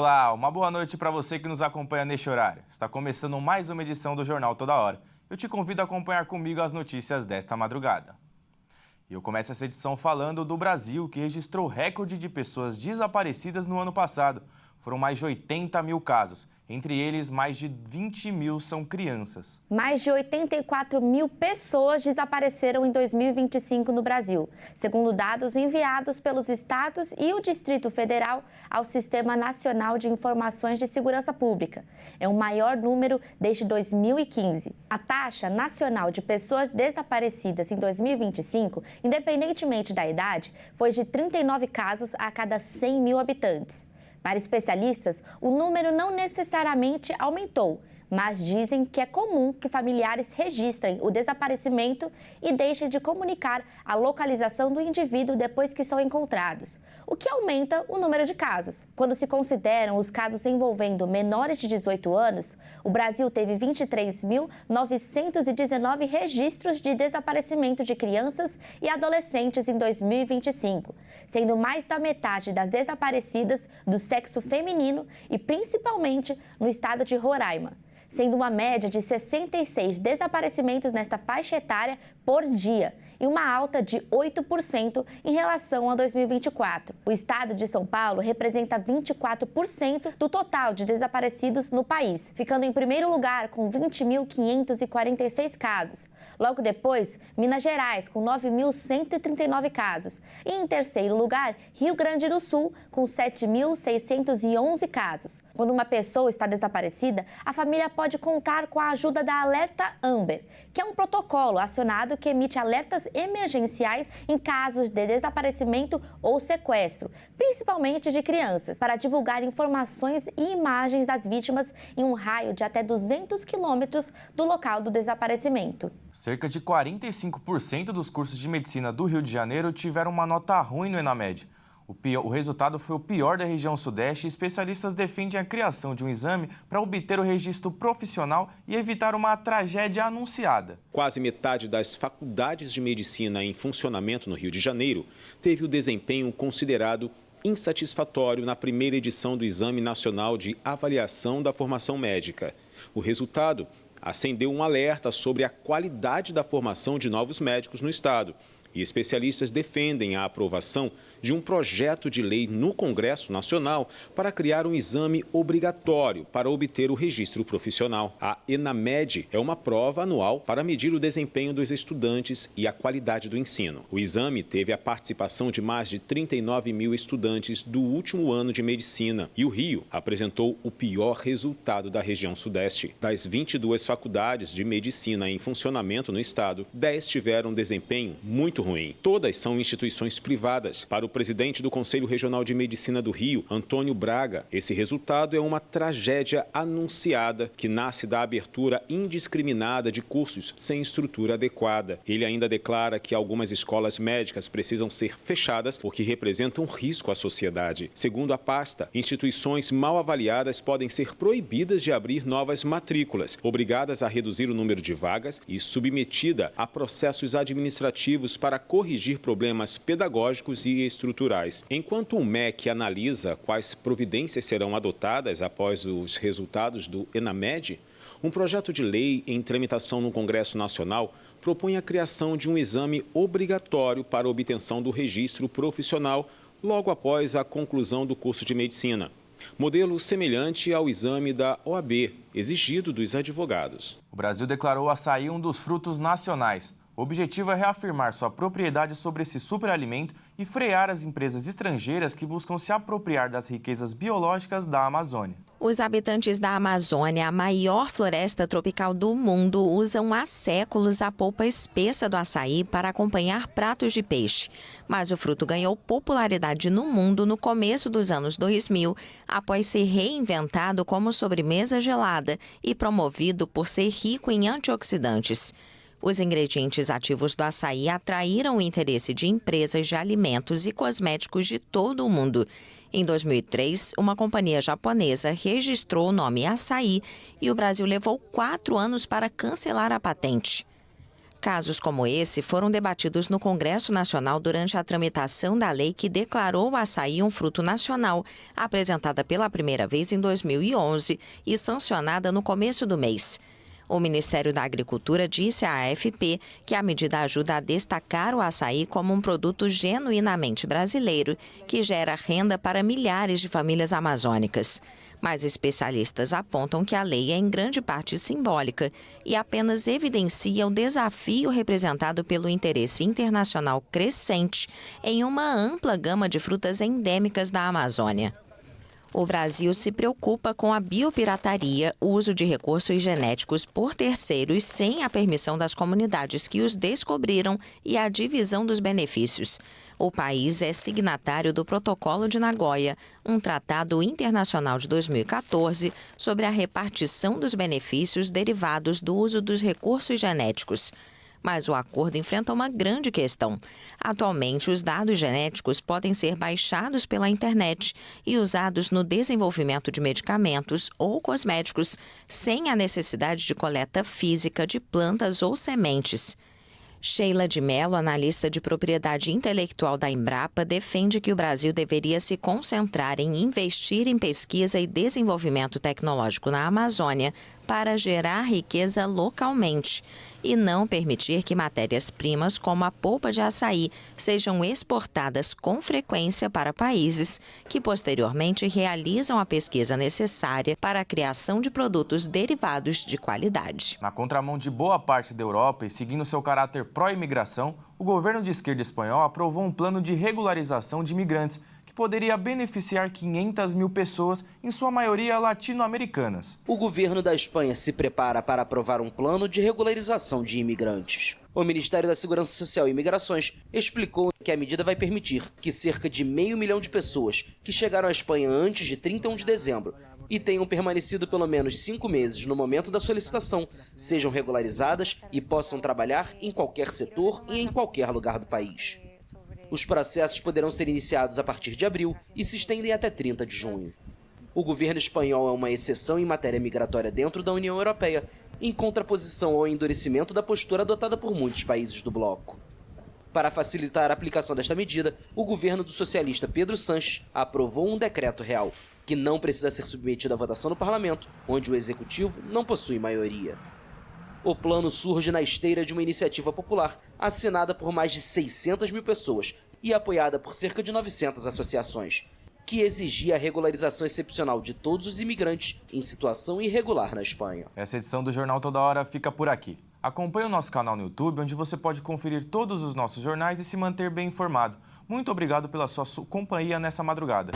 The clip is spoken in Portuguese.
Olá, uma boa noite para você que nos acompanha neste horário. Está começando mais uma edição do Jornal Toda Hora. Eu te convido a acompanhar comigo as notícias desta madrugada. E eu começo essa edição falando do Brasil, que registrou recorde de pessoas desaparecidas no ano passado. Foram mais de 80 mil casos. Entre eles, mais de 20 mil são crianças. Mais de 84 mil pessoas desapareceram em 2025 no Brasil, segundo dados enviados pelos estados e o Distrito Federal ao Sistema Nacional de Informações de Segurança Pública. É o maior número desde 2015. A taxa nacional de pessoas desaparecidas em 2025, independentemente da idade, foi de 39 casos a cada 100 mil habitantes. Para especialistas, o número não necessariamente aumentou, mas dizem que é comum que familiares registrem o desaparecimento e deixem de comunicar a localização do indivíduo depois que são encontrados, o que aumenta o número de casos. Quando se consideram os casos envolvendo menores de 18 anos, o Brasil teve 23.919 registros de desaparecimento de crianças e adolescentes em 2025, sendo mais da metade das desaparecidas do sexo feminino e principalmente no estado de Roraima, sendo uma média de 66 desaparecimentos nesta faixa etária por dia e uma alta de 8% em relação a 2024. O estado de São Paulo representa 24% do total de desaparecidos no país, ficando em primeiro lugar com 20.546 casos. Logo depois, Minas Gerais, com 9.139 casos. E em terceiro lugar, Rio Grande do Sul, com 7.611 casos. Quando uma pessoa está desaparecida, a família pode contar com a ajuda da Alerta Amber, que é um protocolo acionado que emite alertas emergenciais em casos de desaparecimento ou sequestro, principalmente de crianças, para divulgar informações e imagens das vítimas em um raio de até 200 quilômetros do local do desaparecimento. Cerca de 45% dos cursos de medicina do Rio de Janeiro tiveram uma nota ruim no ENAMED. O resultado foi o pior da região sudeste e especialistas defendem a criação de um exame para obter o registro profissional e evitar uma tragédia anunciada. Quase metade das faculdades de medicina em funcionamento no Rio de Janeiro teve o desempenho considerado insatisfatório na primeira edição do Exame Nacional de Avaliação da Formação Médica. O resultado acendeu um alerta sobre a qualidade da formação de novos médicos no estado. E especialistas defendem a aprovação de um projeto de lei no Congresso Nacional para criar um exame obrigatório para obter o registro profissional. A ENAMED é uma prova anual para medir o desempenho dos estudantes e a qualidade do ensino. O exame teve a participação de mais de 39 mil estudantes do último ano de medicina e o Rio apresentou o pior resultado da região sudeste. Das 22 faculdades de medicina em funcionamento no estado, 10 tiveram desempenho muito ruim. Todas são instituições privadas. Para o presidente do Conselho Regional de Medicina do Rio, Antônio Braga, esse resultado é uma tragédia anunciada que nasce da abertura indiscriminada de cursos sem estrutura adequada. Ele ainda declara que algumas escolas médicas precisam ser fechadas porque representam risco à sociedade. Segundo a pasta, instituições mal avaliadas podem ser proibidas de abrir novas matrículas, obrigadas a reduzir o número de vagas e submetida a processos administrativos para corrigir problemas pedagógicos e estruturais. Enquanto o MEC analisa quais providências serão adotadas após os resultados do ENAMED, um projeto de lei em tramitação no Congresso Nacional propõe a criação de um exame obrigatório para a obtenção do registro profissional logo após a conclusão do curso de medicina. Modelo semelhante ao exame da OAB, exigido dos advogados. O Brasil declarou o açaí um dos frutos nacionais. O objetivo é reafirmar sua propriedade sobre esse superalimento e frear as empresas estrangeiras que buscam se apropriar das riquezas biológicas da Amazônia. Os habitantes da Amazônia, a maior floresta tropical do mundo, usam há séculos a polpa espessa do açaí para acompanhar pratos de peixe. Mas o fruto ganhou popularidade no mundo no começo dos anos 2000, após ser reinventado como sobremesa gelada e promovido por ser rico em antioxidantes. Os ingredientes ativos do açaí atraíram o interesse de empresas de alimentos e cosméticos de todo o mundo. Em 2003, uma companhia japonesa registrou o nome açaí e o Brasil levou 4 anos para cancelar a patente. Casos como esse foram debatidos no Congresso Nacional durante a tramitação da lei que declarou o açaí um fruto nacional, apresentada pela primeira vez em 2011 e sancionada no começo do mês. O Ministério da Agricultura disse à AFP que a medida ajuda a destacar o açaí como um produto genuinamente brasileiro, que gera renda para milhares de famílias amazônicas. Mas especialistas apontam que a lei é em grande parte simbólica e apenas evidencia o desafio representado pelo interesse internacional crescente em uma ampla gama de frutas endêmicas da Amazônia. O Brasil se preocupa com a biopirataria, o uso de recursos genéticos por terceiros sem a permissão das comunidades que os descobriram e a divisão dos benefícios. O país é signatário do Protocolo de Nagoya, um tratado internacional de 2014 sobre a repartição dos benefícios derivados do uso dos recursos genéticos. Mas o acordo enfrenta uma grande questão. Atualmente, os dados genéticos podem ser baixados pela internet e usados no desenvolvimento de medicamentos ou cosméticos, sem a necessidade de coleta física de plantas ou sementes. Sheila de Mello, analista de propriedade intelectual da Embrapa, defende que o Brasil deveria se concentrar em investir em pesquisa e desenvolvimento tecnológico na Amazônia para gerar riqueza localmente e não permitir que matérias-primas como a polpa de açaí sejam exportadas com frequência para países que posteriormente realizam a pesquisa necessária para a criação de produtos derivados de qualidade. Na contramão de boa parte da Europa e seguindo seu caráter pró-imigração, o governo de esquerda espanhol aprovou um plano de regularização de imigrantes que poderia beneficiar 500 mil pessoas, em sua maioria latino-americanas. O governo da Espanha se prepara para aprovar um plano de regularização de imigrantes. O Ministério da Segurança Social e Imigrações explicou que a medida vai permitir que cerca de 500 mil de pessoas que chegaram à Espanha antes de 31 de dezembro e tenham permanecido pelo menos 5 meses no momento da solicitação sejam regularizadas e possam trabalhar em qualquer setor e em qualquer lugar do país. Os processos poderão ser iniciados a partir de abril e se estendem até 30 de junho. O governo espanhol é uma exceção em matéria migratória dentro da União Europeia, em contraposição ao endurecimento da postura adotada por muitos países do bloco. Para facilitar a aplicação desta medida, o governo do socialista Pedro Sánchez aprovou um decreto-real, que não precisa ser submetido à votação no parlamento, onde o executivo não possui maioria. O plano surge na esteira de uma iniciativa popular assinada por mais de 600 mil pessoas e apoiada por cerca de 900 associações, que exigia a regularização excepcional de todos os imigrantes em situação irregular na Espanha. Essa edição do Jornal Toda Hora fica por aqui. Acompanhe o nosso canal no YouTube, onde você pode conferir todos os nossos jornais e se manter bem informado. Muito obrigado pela sua companhia nessa madrugada.